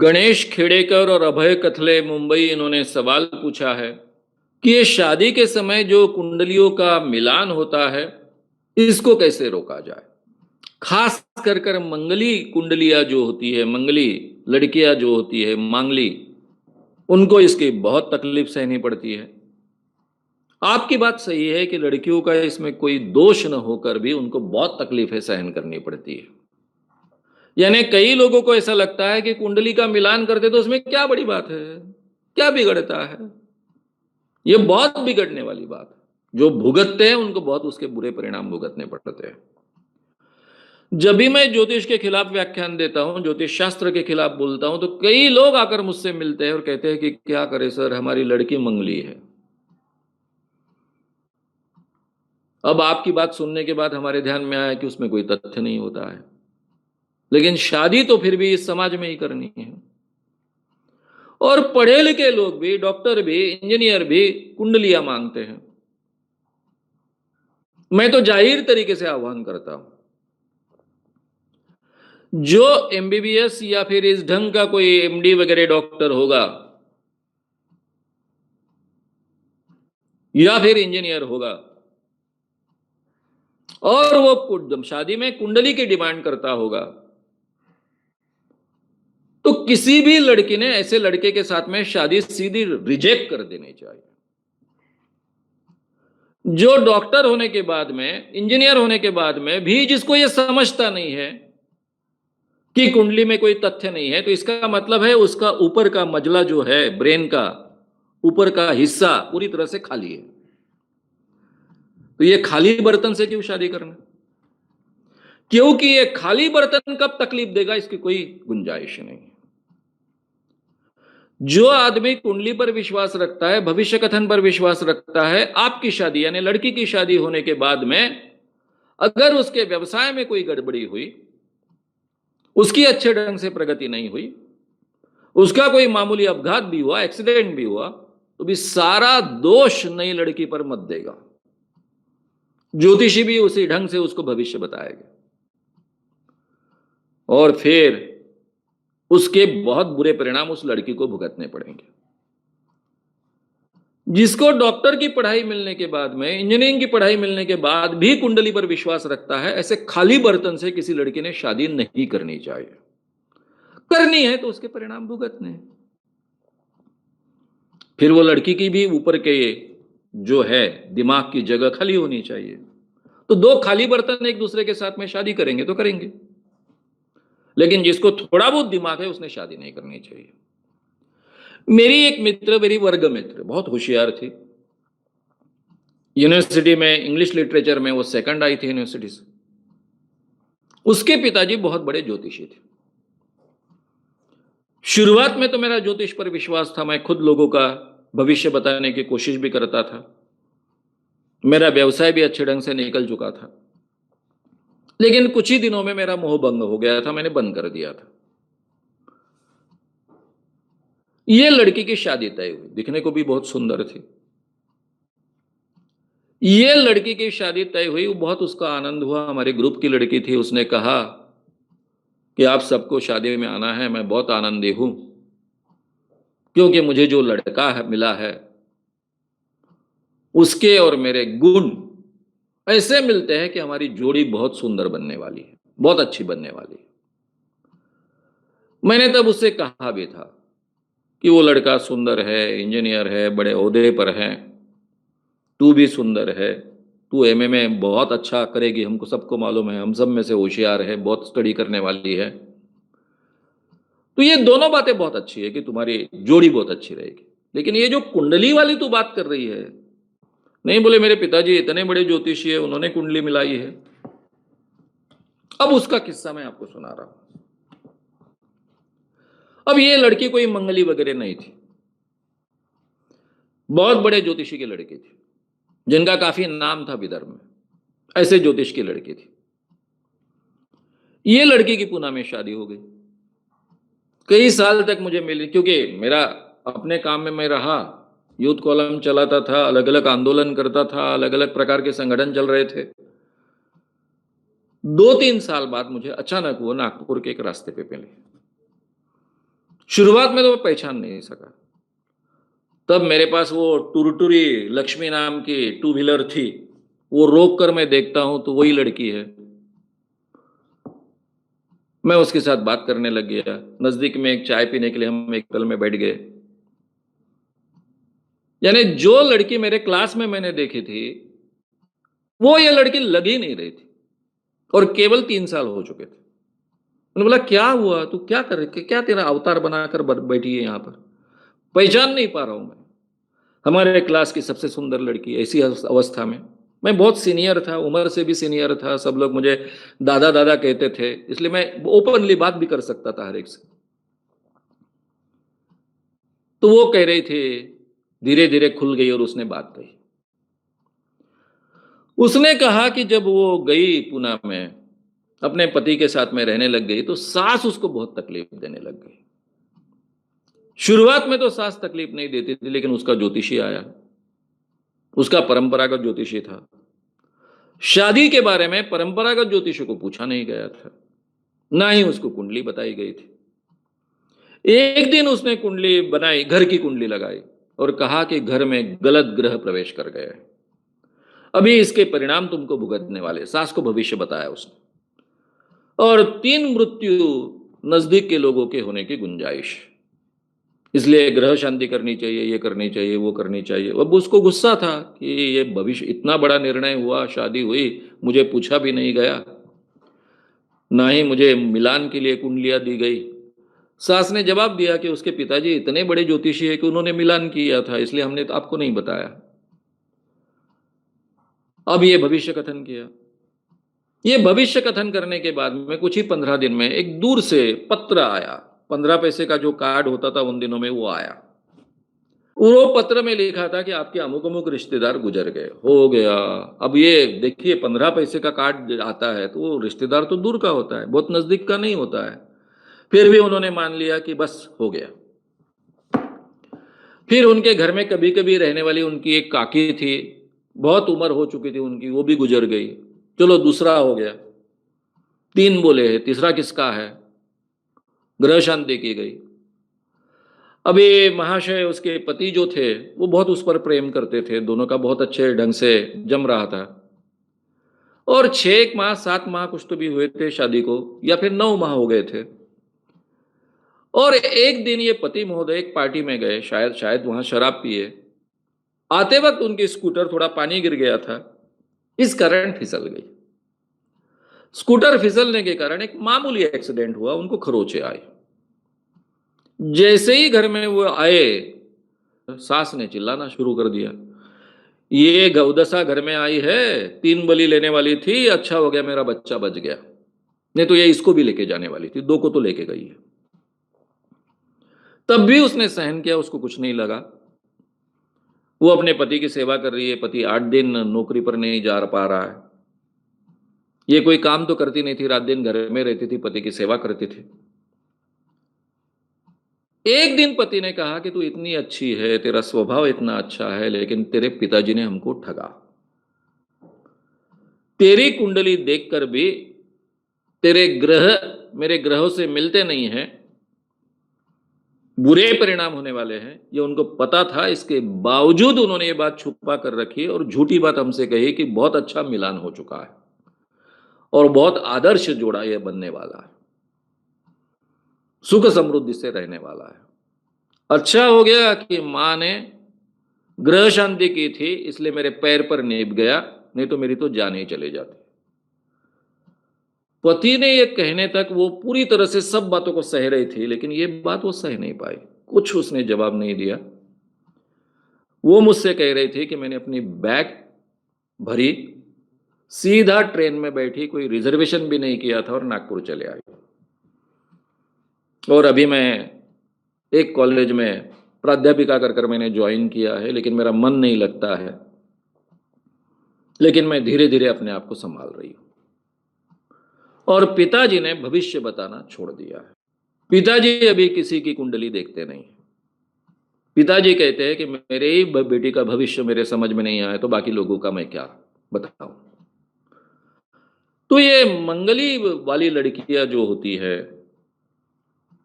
गणेश खेड़ेकर और अभय कथले मुंबई, इन्होंने सवाल पूछा है कि ये शादी के समय जो कुंडलियों का मिलान होता है, इसको कैसे रोका जाए। खास कर मंगली कुंडलियां जो होती है, मंगली लड़कियां जो होती है, मांगली, उनको इसकी बहुत तकलीफ सहनी पड़ती है। आपकी बात सही है कि लड़कियों का इसमें कोई दोष न होकर भी उनको बहुत तकलीफें सहन करनी पड़ती है। यानी कई लोगों को ऐसा लगता है कि कुंडली का मिलान करते तो उसमें क्या बड़ी बात है, क्या बिगड़ता है। ये बहुत बिगड़ने वाली बात है। जो भुगतते हैं उनको बहुत उसके बुरे परिणाम भुगतने पड़ते हैं। जब भी मैं ज्योतिष के खिलाफ व्याख्यान देता हूं, ज्योतिष शास्त्र के खिलाफ बोलता हूं, तो कई लोग आकर मुझसे मिलते हैं और कहते हैं कि क्या करें सर, हमारी लड़की मंगली है। अब आपकी बात सुनने के बाद हमारे ध्यान में आया कि उसमें कोई तथ्य नहीं होता है, लेकिन शादी तो फिर भी इस समाज में ही करनी है। और पढ़े लिखे लोग भी, डॉक्टर भी, इंजीनियर भी कुंडलियां मांगते हैं। मैं तो जाहिर तरीके से आह्वान करता हूं, जो एमबीबीएस या फिर इस ढंग का कोई एमडी वगैरह डॉक्टर होगा या फिर इंजीनियर होगा और वो शादी में कुंडली की डिमांड करता होगा, तो किसी भी लड़की ने ऐसे लड़के के साथ में शादी सीधी रिजेक्ट कर देनी चाहिए। जो डॉक्टर होने के बाद में, इंजीनियर होने के बाद में भी जिसको यह समझता नहीं है कि कुंडली में कोई तथ्य नहीं है, तो इसका मतलब है उसका ऊपर का मजला जो है, ब्रेन का ऊपर का हिस्सा पूरी तरह से खाली है। तो ये खाली बर्तन से क्यों शादी करना, क्योंकि ये खाली बर्तन कब तकलीफ देगा इसकी कोई गुंजाइश नहीं। जो आदमी कुंडली पर विश्वास रखता है, भविष्य कथन पर विश्वास रखता है, आपकी शादी यानी लड़की की शादी होने के बाद में अगर उसके व्यवसाय में कोई गड़बड़ी हुई, उसकी अच्छे ढंग से प्रगति नहीं हुई, उसका कोई मामूली अपघात भी हुआ, एक्सीडेंट भी हुआ, तो भी सारा दोष नई लड़की पर मत देगा। ज्योतिषी भी उसी ढंग से उसको भविष्य बताएगा और फिर उसके बहुत बुरे परिणाम उस लड़की को भुगतने पड़ेंगे। जिसको डॉक्टर की पढ़ाई मिलने के बाद में, इंजीनियरिंग की पढ़ाई मिलने के बाद भी कुंडली पर विश्वास रखता है, ऐसे खाली बर्तन से किसी लड़की ने शादी नहीं करनी चाहिए। करनी है तो उसके परिणाम भुगतने। फिर वो लड़की की भी ऊपर के जो है दिमाग की जगह खाली होनी चाहिए। तो दो खाली बर्तन एक दूसरे के साथ में शादी करेंगे तो करेंगे, लेकिन जिसको थोड़ा बहुत दिमाग है उसने शादी नहीं करनी चाहिए। मेरी एक मित्र, मेरी वर्ग मित्र, बहुत होशियार थी। यूनिवर्सिटी में इंग्लिश लिटरेचर में वो सेकंड आई थी यूनिवर्सिटी से। उसके पिताजी बहुत बड़े ज्योतिषी थे। शुरुआत में तो मेरा ज्योतिष पर विश्वास था, मैं खुद लोगों का भविष्य बताने की कोशिश भी करता था, मेरा व्यवसाय भी अच्छे ढंग से निकल चुका था। लेकिन कुछ ही दिनों में मेरा मोह भंग हो गया था, मैंने बंद कर दिया था। ये लड़की की शादी तय हुई, दिखने को भी बहुत सुंदर थी। ये लड़की की शादी तय हुई, बहुत उसका आनंद हुआ। हमारे ग्रुप की लड़की थी, उसने कहा कि आप सबको शादी में आना है, मैं बहुत आनंदी हूं क्योंकि मुझे जो लड़का है मिला है उसके और मेरे गुण ऐसे मिलते हैं कि हमारी जोड़ी बहुत सुंदर बनने वाली है, बहुत अच्छी बनने वाली है। मैंने तब उससे कहा भी था कि वो लड़का सुंदर है, इंजीनियर है, बड़े ओहदे पर है, तू भी सुंदर है, तू एमए में बहुत अच्छा करेगी, हमको सबको मालूम है, हम सब में से होशियार है, बहुत स्टडी करने वाली है, तो ये दोनों बातें बहुत अच्छी है कि तुम्हारी जोड़ी बहुत अच्छी रहेगी। लेकिन ये जो कुंडली वाली तू बात कर रही है, नहीं। बोले मेरे पिताजी इतने बड़े ज्योतिषी है, उन्होंने कुंडली मिलाई है। अब उसका किस्सा मैं आपको सुना रहा हूं। अब ये लड़की कोई मंगली वगैरह नहीं थी, बहुत बड़े ज्योतिषी की लड़की थी जिनका काफी नाम था विदर्भ में, ऐसे ज्योतिष की लड़की थी। ये लड़की की पुणे में शादी हो गई। कई साल तक मुझे मिली, क्योंकि मेरा अपने काम में मैं रहा, यूथ कॉलम चलाता था, अलग अलग आंदोलन करता था, अलग अलग प्रकार के संगठन चल रहे थे। 2-3 साल बाद मुझे अचानक वो नागपुर के एक रास्ते पे मिली। शुरुआत में तो मैं पहचान नहीं सका। तब मेरे पास वो टुरटुरी लक्ष्मी नाम की टू व्हीलर थी, वो रोक कर मैं देखता हूं तो वही लड़की है। मैं उसके साथ बात करने लग गया। नजदीक में एक चाय पीने के लिए हम एक होटल में बैठ गए। यानी जो लड़की मेरे क्लास में मैंने देखी थी, वो ये लड़की लग ही नहीं रही थी, और केवल 3 साल हो चुके थे। मैंने बोला क्या हुआ, तू क्या कर रही, क्या तेरा अवतार बनाकर बैठी है यहाँ पर, पहचान नहीं पा रहा हूं मैं। हमारे क्लास की सबसे सुंदर लड़की, ऐसी अवस्था में। मैं बहुत सीनियर था, उम्र से भी सीनियर था, सब लोग मुझे दादा दादा कहते थे, इसलिए मैं ओपनली बात भी कर सकता था हर एक से। तो वो कह रही थी, धीरे धीरे खुल गई और उसने बात कही। उसने कहा कि जब वो गई पुणे में, अपने पति के साथ में रहने लग गई, तो सास उसको बहुत तकलीफ देने लग गई। शुरुआत में तो सास तकलीफ नहीं देती थी, लेकिन उसका ज्योतिषी आया, उसका परंपरागत ज्योतिषी था। शादी के बारे में परंपरागत ज्योतिषी को पूछा नहीं गया था, ना ही उसको कुंडली बताई गई थी। एक दिन उसने कुंडली बनाई, घर की कुंडली लगाई, और कहा कि घर में गलत ग्रह प्रवेश कर गए, अभी इसके परिणाम तुमको भुगतने वाले। सास को भविष्य बताया उसने, और 3 मृत्यु नजदीक के लोगों के होने की गुंजाइश, इसलिए ग्रह शांति करनी चाहिए, ये करनी चाहिए, वो करनी चाहिए। अब उसको गुस्सा था कि ये भविष्य, इतना बड़ा निर्णय हुआ, शादी हुई, मुझे पूछा भी नहीं गया, ना ही मुझे मिलान के लिए कुंडलियां दी गई। सास ने जवाब दिया कि उसके पिताजी इतने बड़े ज्योतिषी है कि उन्होंने मिलान किया था, इसलिए हमने तो आपको नहीं बताया। अब ये भविष्य कथन किया। ये भविष्य कथन करने के बाद में कुछ ही 15 दिन में एक दूर से पत्र आया। 15 पैसे का जो कार्ड होता था उन दिनों में, वो आया। वो पत्र में लिखा था कि आपके अमुक अमुक रिश्तेदार गुजर गए, हो गया। अब ये देखिए, 15 पैसे का कार्ड आता है तो वो रिश्तेदार तो दूर का होता है, बहुत नजदीक का नहीं होता है। फिर भी उन्होंने मान लिया कि बस हो गया। फिर उनके घर में कभी कभी रहने वाली उनकी एक काकी थी, बहुत उम्र हो चुकी थी उनकी, वो भी गुजर गई। चलो दूसरा हो गया। 3 बोले हैं, तीसरा किसका है? ग्रह शांति की गई। अभी महाशय, उसके पति जो थे, वो बहुत उस पर प्रेम करते थे, दोनों का बहुत अच्छे ढंग से जम रहा था। और 6 माह 7 माह कुछ तो भी हुए थे शादी को, या फिर 9 माह हो गए थे। और एक दिन ये पति महोदय एक पार्टी में गए, शायद शायद वहां शराब पिए। आते वक्त उनकी स्कूटर थोड़ा पानी गिर गया था, इस कारण फिसल गई। स्कूटर फिसलने के कारण एक मामूली एक्सीडेंट हुआ, उनको खरोंचे आए। जैसे ही घर में वो आए, सास ने चिल्लाना शुरू कर दिया, ये गौदशा घर में आई है, 3 बलि लेने वाली थी, अच्छा हो गया मेरा बच्चा बच गया, नहीं तो ये इसको भी लेके जाने वाली थी, 2 को तो लेके गई है। तब भी उसने सहन किया, उसको कुछ नहीं लगा। वो अपने पति की सेवा कर रही है, पति 8 दिन नौकरी पर नहीं जा पा रहा है। ये कोई काम तो करती नहीं थी, रात दिन घर में रहती थी, पति की सेवा करती थी। एक दिन पति ने कहा कि तू इतनी अच्छी है, तेरा स्वभाव इतना अच्छा है, लेकिन तेरे पिताजी ने हमको ठगा। तेरी कुंडली देखकर भी तेरे ग्रह मेरे ग्रहों से मिलते नहीं हैं, बुरे परिणाम होने वाले हैं, ये उनको पता था। इसके बावजूद उन्होंने ये बात छुपा कर रखी और झूठी बात हमसे कही कि बहुत अच्छा मिलान हो चुका है और बहुत आदर्श जोड़ा यह बनने वाला है, सुख समृद्धि से रहने वाला है। अच्छा हो गया कि मां ने ग्रह शांति की थी, इसलिए मेरे पैर पर नीब गया, नहीं तो मेरी तो जान ही चले जाती। पति ने ये कहने तक वो पूरी तरह से सब बातों को सह रही थी, लेकिन ये बात वो सह नहीं पाई, कुछ उसने जवाब नहीं दिया। वो मुझसे कह रही थी कि मैंने अपनी बैग भरी, सीधा ट्रेन में बैठी, कोई रिजर्वेशन भी नहीं किया था, और नागपुर चले आई। और अभी मैं एक कॉलेज में प्राध्यापिका कर मैंने ज्वाइन किया है, लेकिन मेरा मन नहीं लगता है, लेकिन मैं धीरे धीरे अपने आप को संभाल रही हूं। और पिताजी ने भविष्य बताना छोड़ दिया है। पिताजी अभी किसी की कुंडली देखते नहीं। पिताजी कहते हैं कि मेरे ही बेटी का भविष्य मेरे समझ में नहीं आया तो बाकी लोगों का मैं क्या बताऊं। तो ये मंगली वाली लड़कियां जो होती है,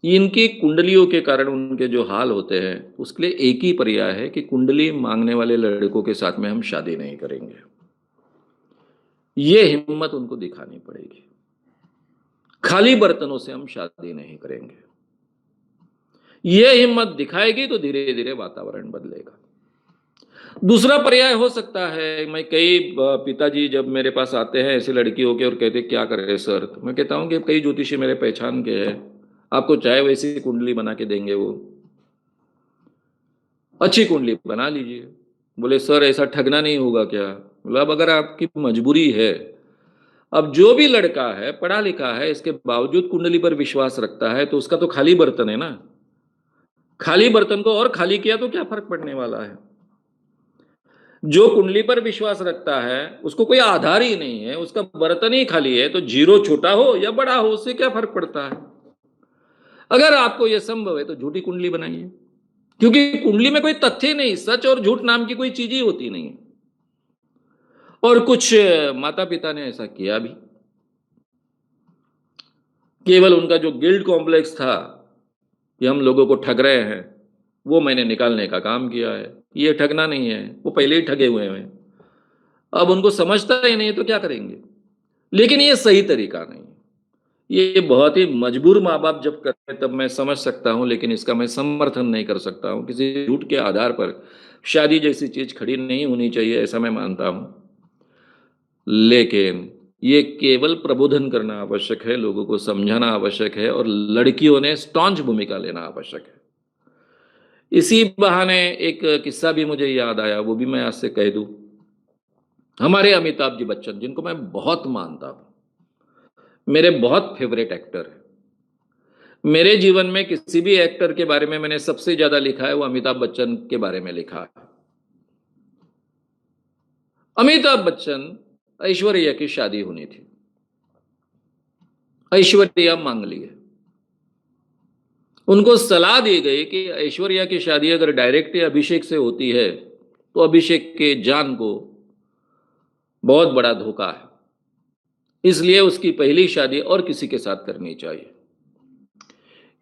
इनकी कुंडलियों के कारण उनके जो हाल होते हैं, उसके लिए एक ही पर्याय है कि कुंडली मांगने वाले लड़कों के साथ में हम शादी नहीं करेंगे। ये हिम्मत उनको दिखानी पड़ेगी। खाली बर्तनों से हम शादी नहीं करेंगे। ये हिम्मत दिखाएगी तो धीरे धीरे वातावरण बदलेगा। दूसरा पर्याय हो सकता है, मैं कई पिताजी जब मेरे पास आते हैं ऐसी लड़की होके और कहते क्या करें सर, तो मैं कहता हूं कि कई ज्योतिषी मेरे पहचान के हैं, आपको चाहे वैसी कुंडली बना के देंगे, वो अच्छी कुंडली बना लीजिए। बोले सर ऐसा ठगना नहीं होगा क्या? बोला अब अगर आपकी मजबूरी है, अब जो भी लड़का है पढ़ा लिखा है इसके बावजूद कुंडली पर विश्वास रखता है तो उसका तो खाली बर्तन है ना। खाली बर्तन को और खाली किया तो क्या फर्क पड़ने वाला है? जो कुंडली पर विश्वास रखता है उसको कोई आधार ही नहीं है, उसका बर्तन ही खाली है, तो जीरो छोटा हो या बड़ा हो उससे क्या फर्क पड़ता है? अगर आपको यह संभव है तो झूठी कुंडली बनाइए, क्योंकि कुंडली में कोई तथ्य नहीं, सच और झूठ नाम की कोई चीज ही होती नहीं। और कुछ माता पिता ने ऐसा किया भी, केवल उनका जो गिल्ट कॉम्प्लेक्स था कि हम लोगों को ठग रहे हैं, वो मैंने निकालने का काम किया है। ये ठगना नहीं है, वो पहले ही ठगे हुए हैं, अब उनको समझता ही नहीं तो क्या करेंगे। लेकिन ये सही तरीका नहीं है। ये बहुत ही मजबूर माँ बाप जब करते हैं तब मैं समझ सकता हूं, लेकिन इसका मैं समर्थन नहीं कर सकता हूं। किसी झूठ के आधार पर शादी जैसी चीज खड़ी नहीं होनी चाहिए, ऐसा मैं मानता हूं। लेकिन ये केवल प्रबोधन करना आवश्यक है, लोगों को समझाना आवश्यक है, और लड़कियों ने स्टॉन्च भूमिका लेना आवश्यक है। इसी बहाने एक किस्सा भी मुझे याद आया, वो भी मैं आज से कह दूं। हमारे अमिताभ जी बच्चन, जिनको मैं बहुत मानता हूं, मेरे बहुत फेवरेट एक्टर है। मेरे जीवन में किसी भी एक्टर के बारे में मैंने सबसे ज्यादा लिखा है वो अमिताभ बच्चन के बारे में लिखा है। अमिताभ बच्चन ऐश्वर्या की शादी होनी थी, ऐश्वर्या मांग ली है। उनको सलाह दी गई कि ऐश्वर्या की शादी अगर डायरेक्ट अभिषेक से होती है तो अभिषेक के जान को बहुत बड़ा धोखा है, इसलिए उसकी पहली शादी और किसी के साथ करनी चाहिए।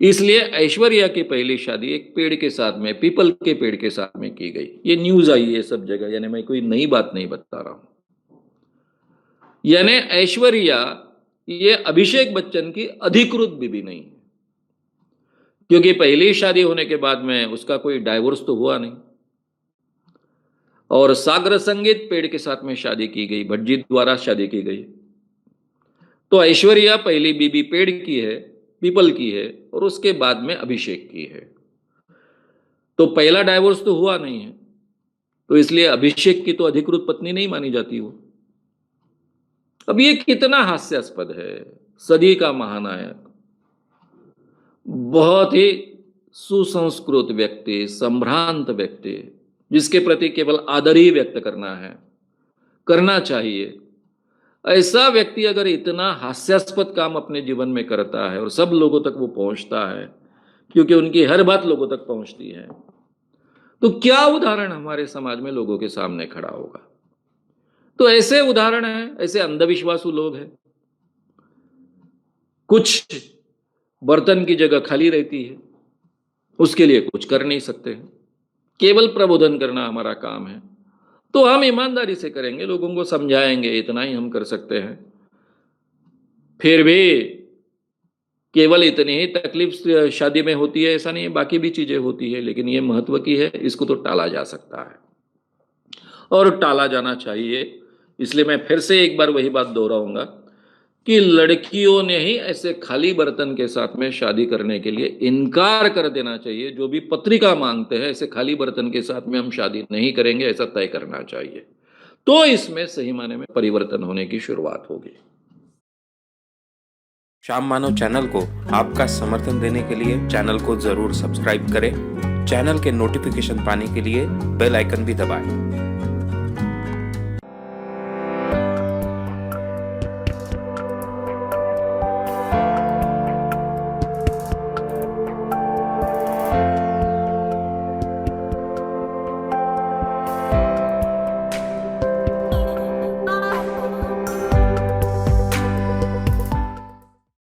इसलिए ऐश्वर्या की पहली शादी एक पेड़ के साथ में, पीपल के पेड़ के साथ में की गई। ये न्यूज आई है सब जगह, यानी मैं कोई नई बात नहीं बता रहा हूं। यानी ऐश्वर्या ये अभिषेक बच्चन की अधिकृत बीवी नहीं है, क्योंकि पहली शादी होने के बाद में उसका कोई डाइवोर्स तो हुआ नहीं। और सागर संगीत पेड़ के साथ में शादी की गई, भट्ट द्वारा शादी की गई। तो ऐश्वर्या पहली बीबी पेड़ की है, पीपल की है, और उसके बाद में अभिषेक की है। तो पहला डाइवोर्स तो हुआ नहीं है, तो इसलिए अभिषेक की तो अधिकृत पत्नी नहीं मानी जाती वो। अब ये कितना हास्यास्पद है। सदी का महानायक, बहुत ही सुसंस्कृत व्यक्ति, संभ्रांत व्यक्ति, जिसके प्रति केवल आदर ही व्यक्त करना चाहिए, ऐसा व्यक्ति अगर इतना हास्यास्पद काम अपने जीवन में करता है और सब लोगों तक वो पहुंचता है, क्योंकि उनकी हर बात लोगों तक पहुंचती है, तो क्या उदाहरण हमारे समाज में लोगों के सामने खड़ा होगा। तो ऐसे उदाहरण हैं, ऐसे अंधविश्वासु लोग हैं। कुछ बर्तन की जगह खाली रहती है, उसके लिए कुछ कर नहीं सकते हैं, केवल प्रबोधन करना हमारा काम है। तो हम ईमानदारी से करेंगे, लोगों को समझाएंगे, इतना ही हम कर सकते हैं। फिर भी केवल इतनी ही तकलीफ शादी में होती है ऐसा नहीं है, बाकी भी चीजें होती है, लेकिन ये महत्व की है, इसको तो टाला जा सकता है और टाला जाना चाहिए। इसलिए मैं फिर से एक बार वही बात दोहराऊंगा कि लड़कियों ने ही ऐसे खाली बर्तन के साथ में शादी करने के लिए इनकार कर देना चाहिए। जो भी पत्रिका मांगते हैं ऐसे खाली बर्तन के साथ में हम शादी नहीं करेंगे, ऐसा तय करना चाहिए, तो इसमें सही माने में परिवर्तन होने की शुरुआत होगी। श्याम मानव चैनल को आपका समर्थन देने के लिए चैनल को जरूर सब्सक्राइब करें। चैनल के नोटिफिकेशन पाने के लिए बेल आइकन भी दबाएं।